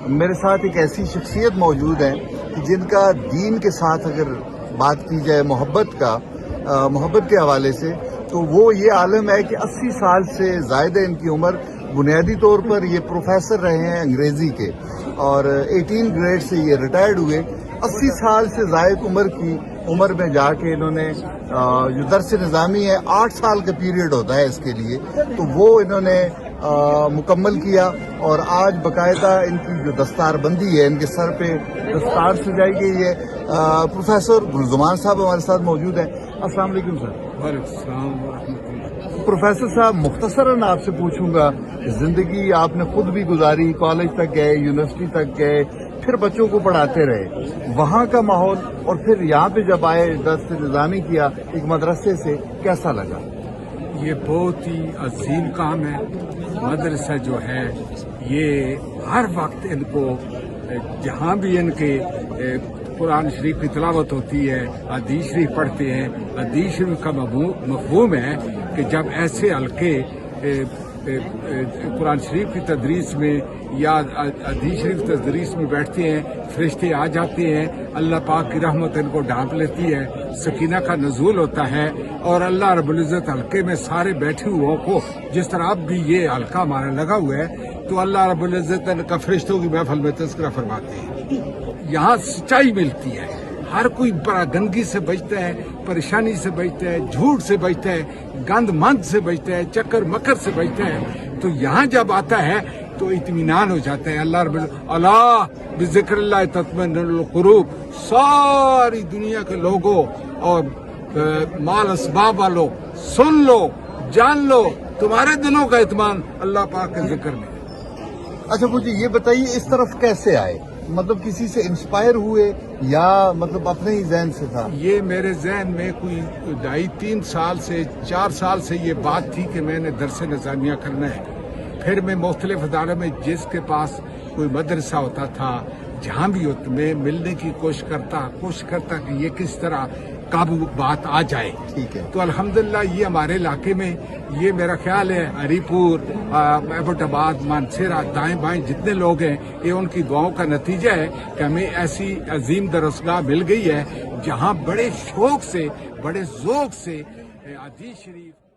میرے ساتھ ایک ایسی شخصیت موجود ہے کہ جن کا دین کے ساتھ اگر بات کی جائے محبت کے حوالے سے تو وہ یہ عالم ہے کہ 80 سال سے زائد ہے ان کی عمر. بنیادی طور پر یہ پروفیسر رہے ہیں انگریزی کے اور 18 گریڈ سے یہ ریٹائرڈ ہوئے. 80 سال سے زائد عمر میں جا کے انہوں نے جو درس نظامی ہے 8 سال کا پیریڈ ہوتا ہے اس کے لیے تو وہ انہوں نے مکمل کیا اور آج باقاعدہ ان کی جو دستار بندی ہے ان کے سر پہ دستار سجائی گئی ہے. پروفیسر گلزمان صاحب ہمارے ساتھ موجود ہیں. السلام علیکم سر. وعلیکم السلام ورحمۃ اللہ. پروفیسر صاحب مختصراً آپ سے پوچھوں گا زندگی آپ نے خود بھی گزاری, کالج تک گئے, یونیورسٹی تک گئے, پھر بچوں کو پڑھاتے رہے, وہاں کا ماحول اور پھر یہاں پہ جب آئے درس نظامی کیا ایک مدرسے سے, کیسا لگا؟ یہ بہت ہی عظیم کام ہے. مدرسہ جو ہے یہ ہر وقت ان کو جہاں بھی ان کے قرآن شریف کی تلاوت ہوتی ہے, حدیث شریف پڑھتے ہیں, حدیث شریف کا مفہوم ہے کہ جب ایسے حلقے قرآن شریف کی تدریس میں یا حدیث شریف تدریس میں بیٹھتے ہیں, فرشتے آ جاتے ہیں, اللہ پاک کی رحمت ان کو ڈھانپ لیتی ہے, سکینہ کا نزول ہوتا ہے اور اللہ رب العزت حلقے میں سارے بیٹھے ہوئے کو, جس طرح اب بھی یہ حلقہ ہمارا لگا ہوا ہے تو اللہ رب العزت کا فرشتوں کی محفل میں تذکرہ فرماتے ہیں. یہاں سچائی ملتی ہے, ہر کوئی بڑا گندگی سے بچتا ہے, پریشانی سے بچتا ہے, جھوٹ سے بچتا ہے, گند مند سے بچتا ہے, چکر مکر سے بچتا ہے. تو یہاں جب آتا ہے تو اطمینان ہو جاتا ہے. اللہ رب اللہ بذکر اللہ تطمئن القلوب. ساری دنیا کے لوگوں اور مال اسباب والوں سن لو, جان لو, تمہارے دلوں کا اطمینان اللہ پاک کے ذکر میں. اچھا مجھے یہ بتائیے اس طرف کیسے آئے؟ مطلب کسی سے انسپائر ہوئے یا مطلب اپنے ہی ذہن سے تھا؟ یہ میرے ذہن میں کوئی 2.5 4 سال سے یہ بات تھی کہ میں نے درس نظامیہ کرنا ہے. پھر میں مختلف اداروں میں جس کے پاس کوئی مدرسہ ہوتا تھا جہاں بھی ہوتا میں ملنے کی کوشش کرتا کہ یہ کس طرح قابو بات آ جائے. ٹھیک ہے. تو الحمدللہ یہ ہمارے علاقے میں یہ میرا خیال ہے ہری پور, ایبٹ آباد, مانسیرا, دائیں بائیں جتنے لوگ ہیں یہ ان کی دعاؤں کا نتیجہ ہے کہ ہمیں ایسی عظیم درسگاہ مل گئی ہے جہاں بڑے شوق سے, بڑے ذوق سے حدیث شریف